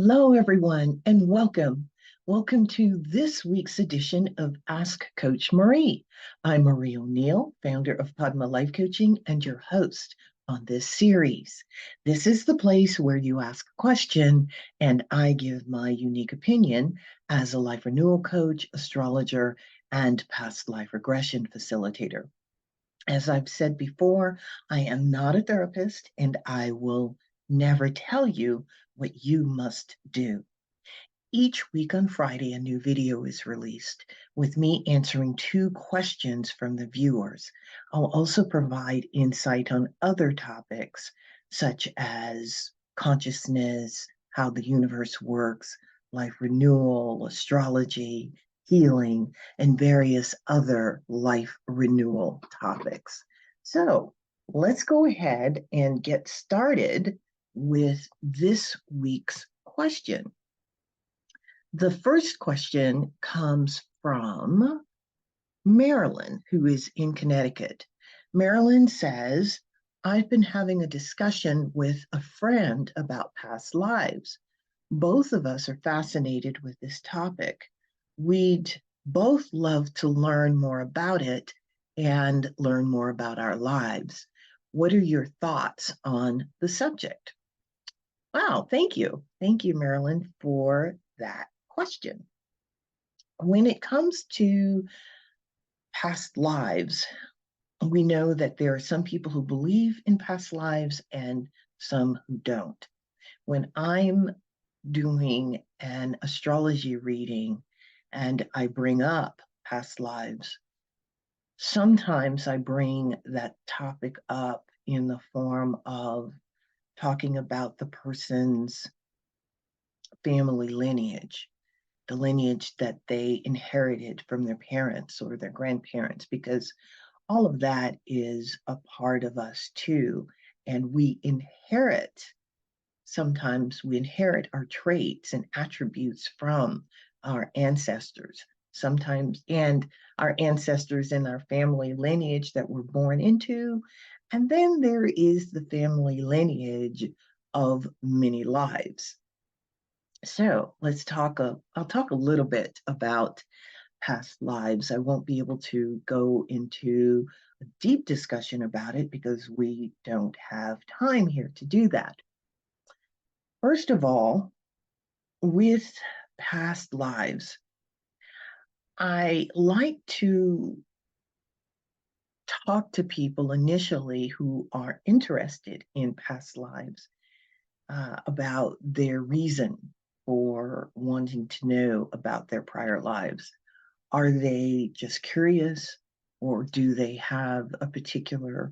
Hello, everyone, and welcome. Welcome to this week's edition of Ask Coach Marie. I'm Marie O'Neill, founder of Padma Life Coaching and your host on this series. This is the place where you ask a question and I give my unique opinion as a life renewal coach, astrologer, and past life regression facilitator. As I've said before, I am not a therapist and I will never tell you what you must do. Each week on Friday, a new video is released with me answering 2 questions from the viewers. I'll also provide insight on other topics such as consciousness, how the universe works, life renewal, astrology, healing, and various other life renewal topics. So let's go ahead and get started with this week's question. The first question comes from Marilyn, who is in Connecticut. Marilyn says, I've been having a discussion with a friend about past lives. Both of us are fascinated with this topic. We'd both love to learn more about it and learn more about our lives. What are your thoughts on the subject? Wow, thank you. Thank you, Marilyn, for that question. When it comes to past lives, we know that there are some people who believe in past lives and some who don't. When I'm doing an astrology reading and I bring up past lives, sometimes I bring that topic up in the form of talking about the person's family lineage, the lineage that they inherited from their parents or their grandparents, because all of that is a part of us too. And sometimes we inherit our traits and attributes from our ancestors, sometimes, and our ancestors in our family lineage that we're born into. And then there is the family lineage of many lives. So I'll talk a little bit about past lives. I won't be able to go into a deep discussion about it because we don't have time here to do that. First of all, with past lives, I like to talk to people initially who are interested in past lives about their reason for wanting to know about their prior lives. Are they just curious, or do they have a particular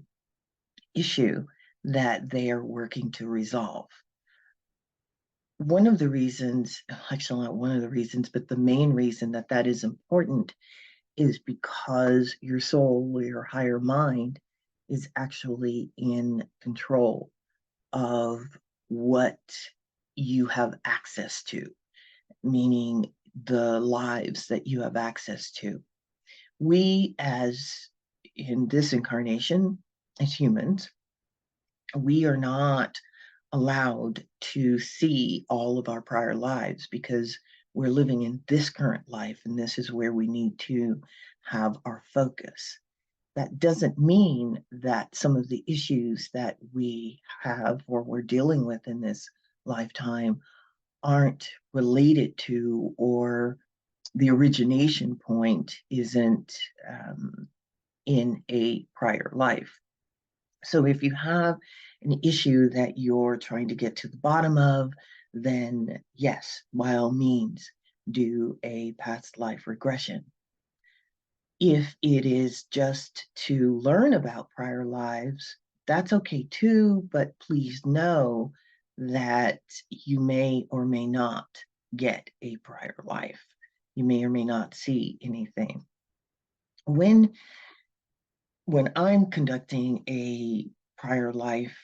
issue that they are working to resolve? One of the reasons, actually not one of the reasons, but the main reason that that is important is because your soul or your higher mind is actually in control of what you have access to, meaning the lives that you have access to. We, as in this incarnation, as humans, we are not allowed to see all of our prior lives because we're living in this current life, and this is where we need to have our focus. That doesn't mean that some of the issues that we have or we're dealing with in this lifetime aren't related to, or the origination point isn't in a prior life. So if you have an issue that you're trying to get to the bottom of, then yes, by all means, do a past life regression. If it is just to learn about prior lives, that's okay too, but please know that you may or may not get a prior life. You may or may not see anything. When I'm conducting a prior life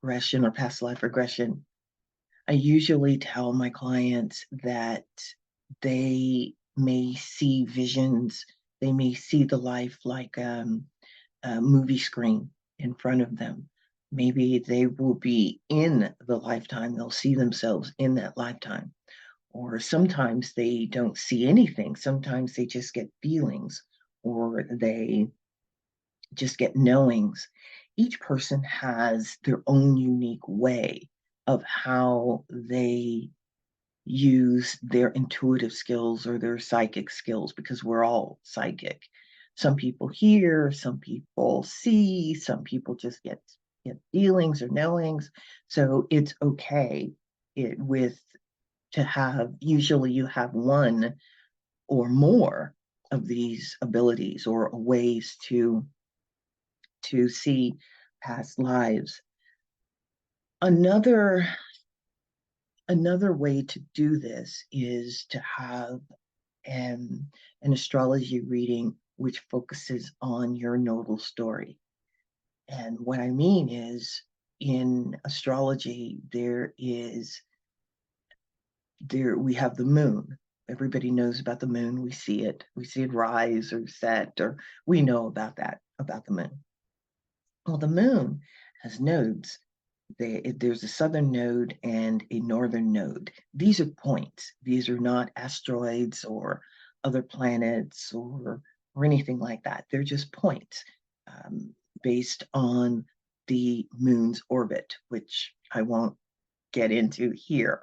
regression or past life regression, I usually tell my clients that they may see visions, they may see the life like a movie screen in front of them. Maybe they will be in the lifetime. They'll see themselves in that lifetime. Or sometimes they don't see anything. Sometimes they just get feelings or they just get knowings. Each person has their own unique way of how they use their intuitive skills or their psychic skills, because we're all psychic. Some people hear, some people see, some people just get feelings or knowings. So it's okay to have, usually you have one or more of these abilities or ways to see past lives. Another way to do this is to have an astrology reading which focuses on your nodal story. And what I mean is, in astrology, we have the moon. Everybody knows about the moon. We see it rise or set, or we know about the moon. Well, the moon has nodes. There's a southern node and a northern node. These are points. These are not asteroids or other planets or anything like that. They're just points based on the moon's orbit, which I won't get into here.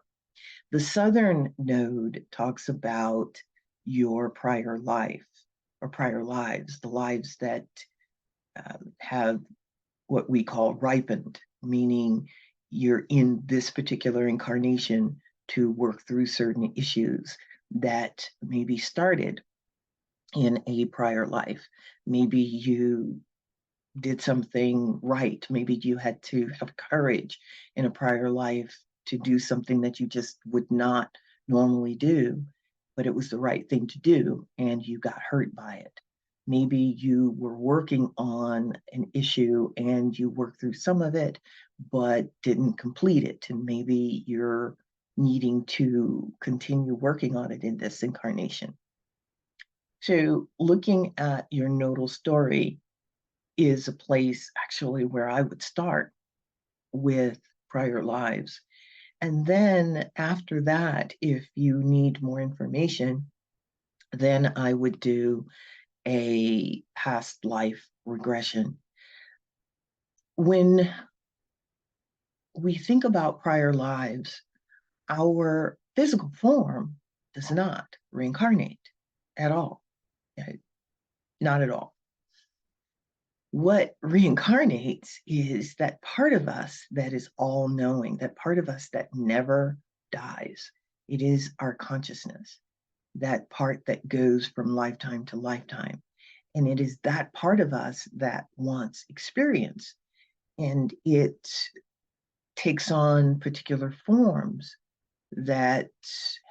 The southern node talks about your prior life or prior lives, the lives that have what we call ripened, meaning you're in this particular incarnation to work through certain issues that maybe started in a prior life. Maybe you did something right. Maybe you had to have courage in a prior life to do something that you just would not normally do, but it was the right thing to do and you got hurt by it. Maybe you were working on an issue and you worked through some of it, but didn't complete it. And maybe you're needing to continue working on it in this incarnation. So looking at your nodal story is a place actually where I would start with prior lives. And then after that, if you need more information, then I would do a past life regression. When we think about prior lives, our physical form does not reincarnate at all. Not at all. What reincarnates is that part of us that is all knowing, that part of us that never dies. It is our consciousness, that part that goes from lifetime to lifetime. And it is that part of us that wants experience. And it takes on particular forms that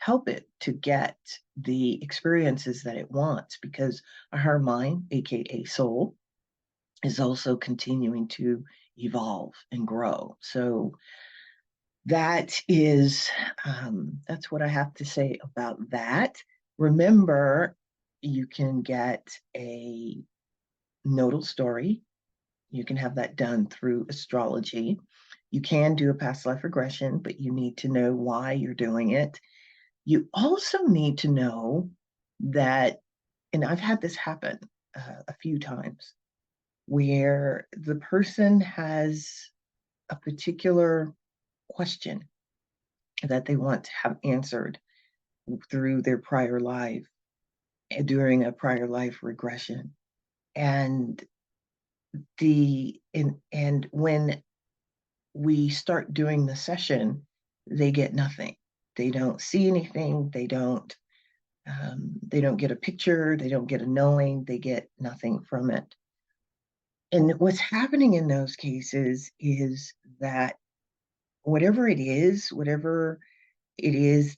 help it to get the experiences that it wants, because our mind, aka soul, is also continuing to evolve and grow. So that's what I have to say about that. Remember, you can get a nodal story. You can have that done through astrology. You can do a past life regression, but you need to know why you're doing it. You also need to know that, and I've had this happen a few times, where the person has a particular question that they want to have answered through their prior life during a prior life regression. And when we start doing the session, they get nothing. They don't see anything. They don't get a picture. They don't get a knowing. They get nothing from it. And what's happening in those cases is that whatever it is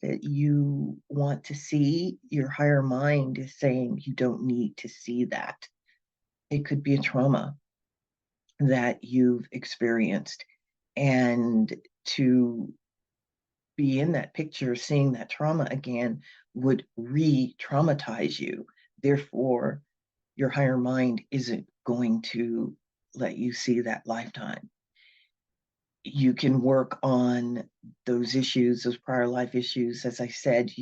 that you want to see, your higher mind is saying you don't need to see that. It could be a trauma that you've experienced, and to be in that picture, seeing that trauma again would re-traumatize you. Therefore, your higher mind isn't going to let you see that lifetime. You can work on those issues, those prior life issues, as I said,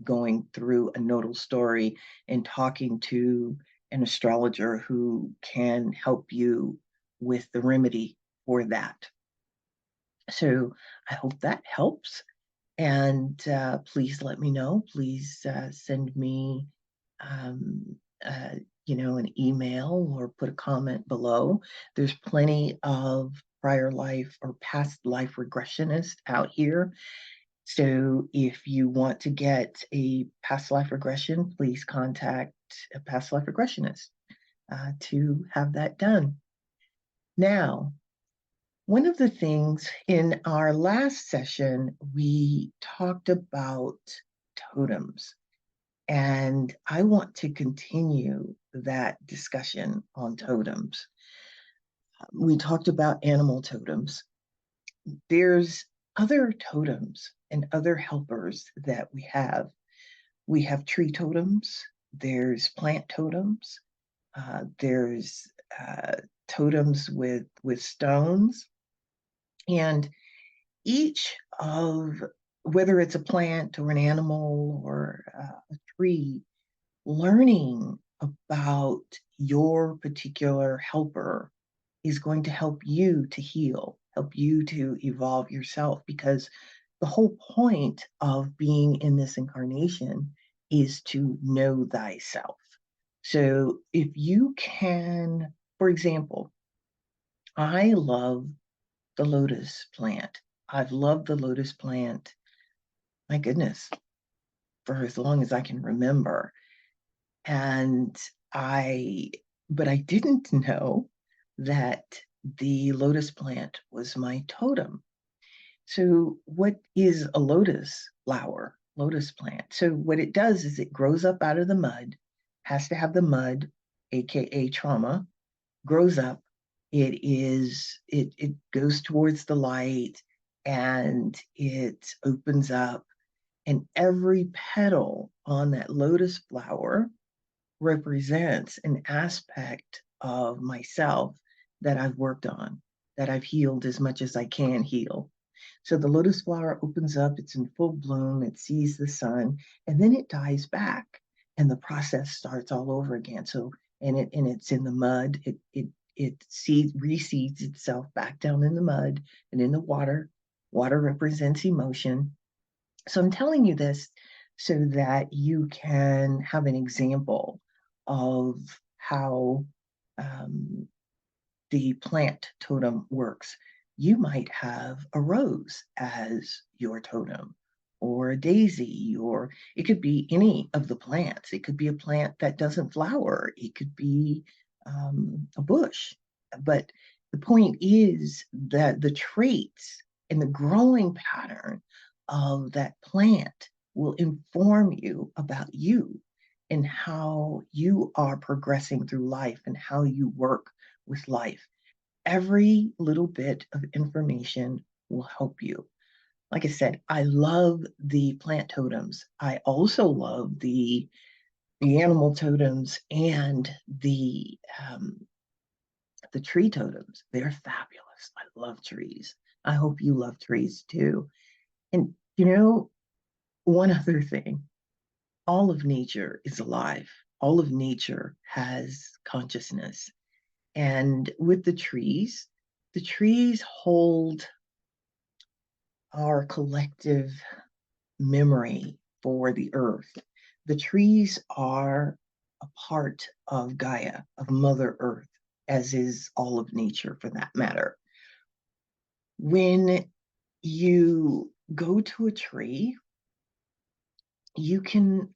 going through a nodal story and talking to an astrologer who can help you with the remedy for that. So I hope that helps. And please let me know. Please send me, um, an email or put a comment below. There's plenty of prior life or past life regressionists out here. So if you want to get a past life regression, please contact a past life regressionist to have that done. Now, one of the things in our last session, we talked about totems, and I want to continue that discussion on totems. We talked about animal totems. There's other totems and other helpers that we have. We have tree totems, there's plant totems, there's totems with stones, and each of, whether it's a plant or an animal or a tree, learning about your particular helper is going to help you to heal, help you to evolve yourself, because the whole point of being in this incarnation is to know thyself. So if you can, for example, I love the lotus plant. I've loved the lotus plant, my goodness, for as long as I can remember. And but I didn't know that the lotus plant was my totem. So what is a lotus flower, lotus plant? So what it does is it grows up out of the mud, has to have the mud, AKA trauma, grows up. It goes towards the light and it opens up, and every petal on that lotus flower represents an aspect of myself that I've worked on, that I've healed as much as I can heal. So the lotus flower opens up, it's in full bloom, it sees the sun, and then it dies back, and the process starts all over again. So, and it's in the mud, reseeds itself back down in the mud and in the water. Water represents emotion. So I'm telling you this so that you can have an example of how the plant totem works. You might have a rose as your totem, or a daisy, or it could be any of the plants. It could be a plant that doesn't flower. It could be a bush. But the point is that the traits and the growing pattern of that plant will inform you about you and how you are progressing through life and how you work with life. Every little bit of information will help you. Like I said, I love the plant totems. I also love the animal totems and the tree totems. They're fabulous. I love trees. I hope you love trees too. And one other thing, all of nature is alive. All of nature has consciousness. And with the trees hold our collective memory for the earth. The trees are a part of Gaia, of Mother Earth, as is all of nature for that matter. When you go to a tree, you can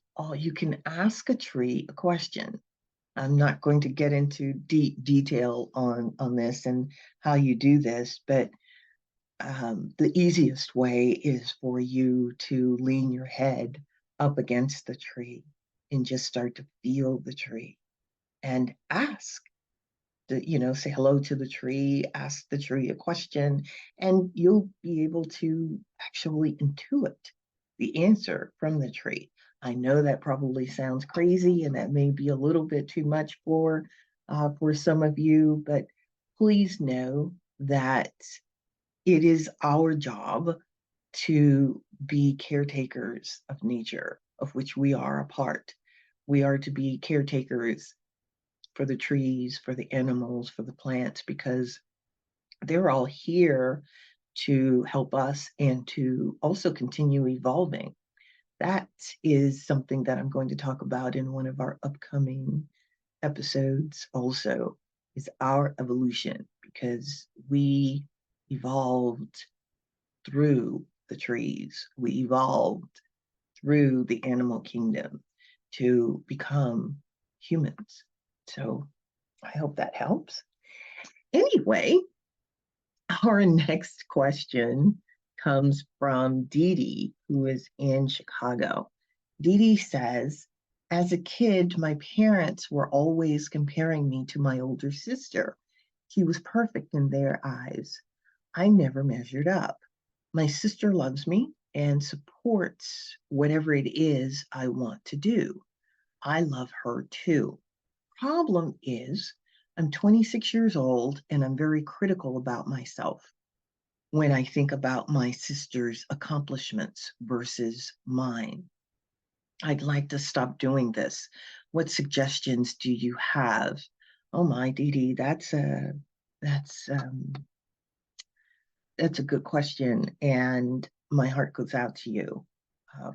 ask a tree a question. I'm not going to get into deep detail on this and how you do this, but the easiest way is for you to lean your head up against the tree and just start to feel the tree and ask. Say hello to the tree, ask the tree a question, and you'll be able to actually intuit the answer from the tree. I know that probably sounds crazy, and that may be a little bit too much for some of you, but please know that it is our job to be caretakers of nature, of which we are a part. We are to be caretakers for the trees, for the animals, for the plants, because they're all here to help us and to also continue evolving. That is something that I'm going to talk about in one of our upcoming episodes also, is our evolution, because we evolved through the trees. We evolved through the animal kingdom to become humans. So I hope that helps. Anyway, our next question comes from Dee Dee, who is in Chicago. Dee Dee says, as a kid, my parents were always comparing me to my older sister. She was perfect in their eyes. I never measured up. My sister loves me and supports whatever it is I want to do. I love her too. Problem is, I'm 26 years old and I'm very critical about myself when I think about my sister's accomplishments versus mine. I'd like to stop doing this. What suggestions do you have? Oh my, Dee Dee, that's that's a good question, and my heart goes out to you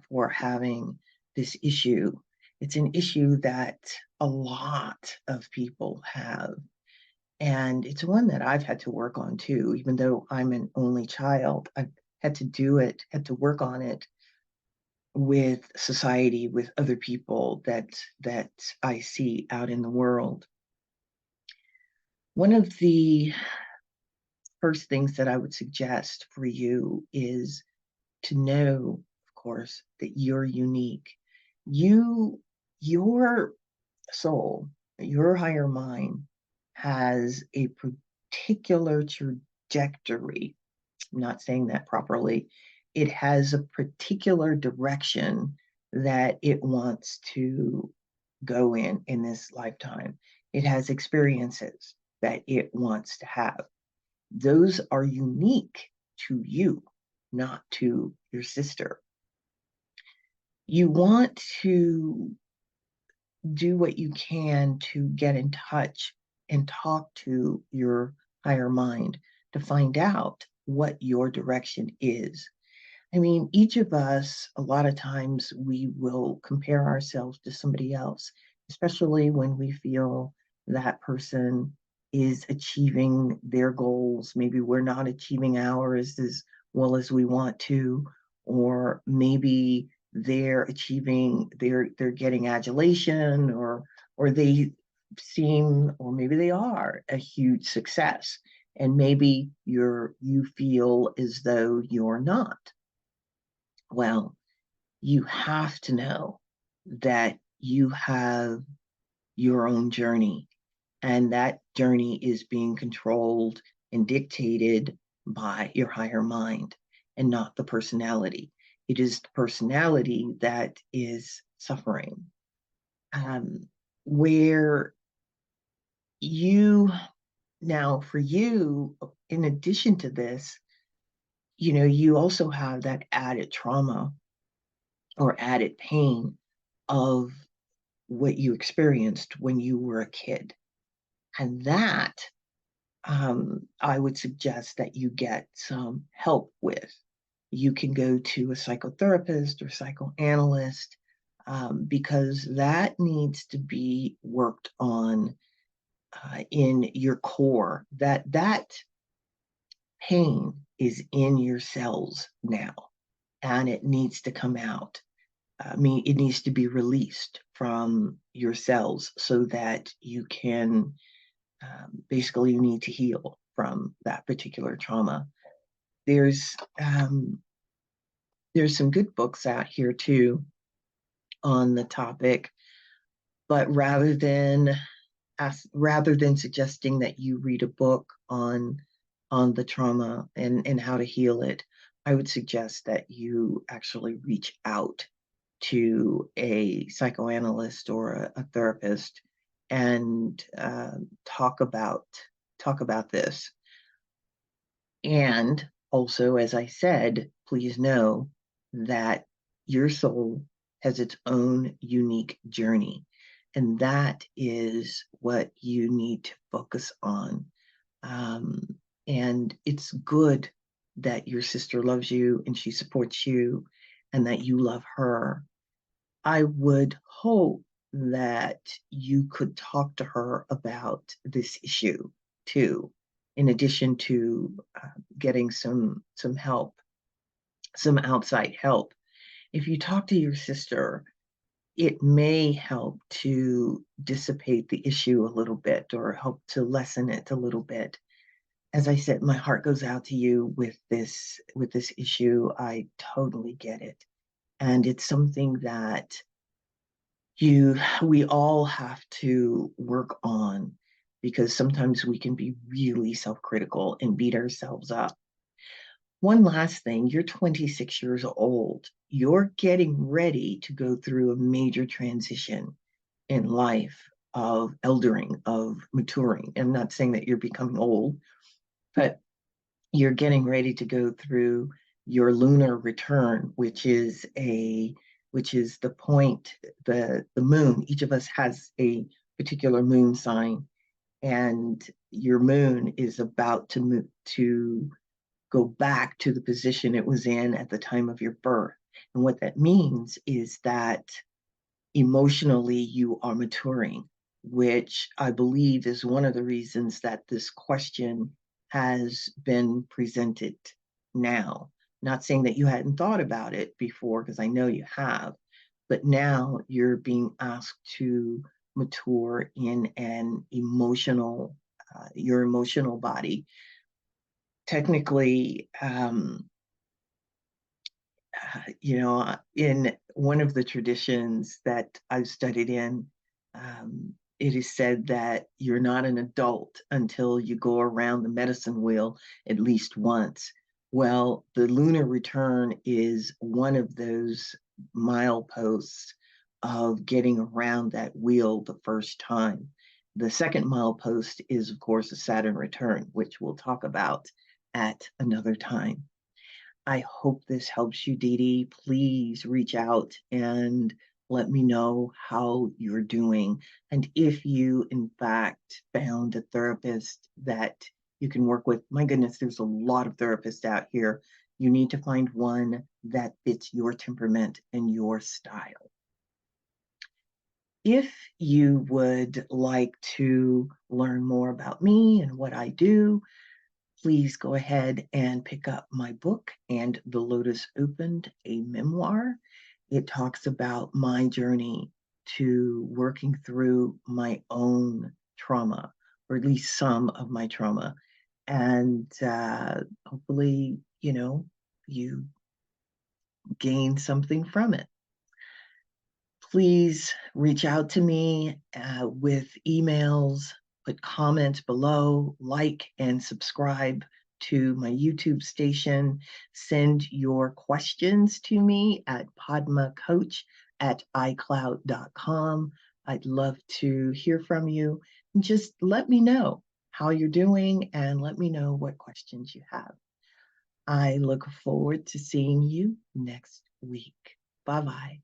for having this issue. It's an issue that a lot of people have, and it's one that I've had to work on too. Even though I'm an only child, I've had to do it, had to work on it with society, with other people that I see out in the world. One of the first things that I would suggest for you is to know, of course, that you're unique. Your soul, your higher mind has a particular trajectory. I'm not saying that properly. It has a particular direction that it wants to go in this lifetime. It has experiences that it wants to have. Those are unique to you, not to your sister. You want to do what you can to get in touch and talk to your higher mind to find out what your direction is. I mean, each of us, a lot of times, we will compare ourselves to somebody else, especially when we feel that person is achieving their goals. Maybe we're not achieving ours as well as we want to, or maybe they're achieving, they're getting adulation, or they seem, or maybe they are a huge success, and maybe you feel as though you're not. Well, you have to know that you have your own journey, and that journey is being controlled and dictated by your higher mind and not the personality. It is the personality that is suffering. Where you, now for you, in addition to this, you also have that added trauma or added pain of what you experienced when you were a kid. And that I would suggest that you get some help with. You can go to a psychotherapist or psychoanalyst because that needs to be worked on in your core. That pain is in your cells now, and it needs to come out. I mean, it needs to be released from your cells so that you can, basically, you need to heal from that particular trauma. There's some good books out here too on the topic, but rather than suggesting that you read a book on the trauma and how to heal it, I would suggest that you actually reach out to a psychoanalyst or a therapist and talk about this. And Also, as I said, please know that your soul has its own unique journey, and that is what you need to focus on. And it's good that your sister loves you and she supports you and that you love her. I would hope that you could talk to her about this issue too, in addition to getting some help, some outside help. If you talk to your sister, it may help to dissipate the issue a little bit or help to lessen it a little bit. As I said, my heart goes out to you with this issue. I totally get it. And it's something that we all have to work on, because sometimes we can be really self-critical and beat ourselves up. One last thing, you're 26 years old. You're getting ready to go through a major transition in life of eldering, of maturing. I'm not saying that you're becoming old, but you're getting ready to go through your lunar return, which is the point, the moon. Each of us has a particular moon sign, and your moon is about to move to go back to the position it was in at the time of your birth. And what that means is that emotionally you are maturing, which I believe is one of the reasons that this question has been presented now. Not saying that you hadn't thought about it before, because I know you have, but now you're being asked to mature in an emotional, your emotional body. Technically, in one of the traditions that I've studied in, it is said that you're not an adult until you go around the medicine wheel at least once. Well, the lunar return is one of those mileposts of getting around that wheel the first time. The second milepost is, of course, a Saturn return, which we'll talk about at another time. I hope this helps you, Dee Dee. Please reach out and let me know how you're doing. And if you, in fact, found a therapist that you can work with, my goodness, there's a lot of therapists out here. You need to find one that fits your temperament and your style. If you would like to learn more about me and what I do, please go ahead and pick up my book, And the Lotus Opened, a memoir. It talks about my journey to working through my own trauma, or at least some of my trauma. And hopefully, you gain something from it. Please reach out to me with emails, put comments below, like and subscribe to my YouTube station. Send your questions to me at padmacoach@icloud.com. I'd love to hear from you. And just let me know how you're doing and let me know what questions you have. I look forward to seeing you next week. Bye-bye.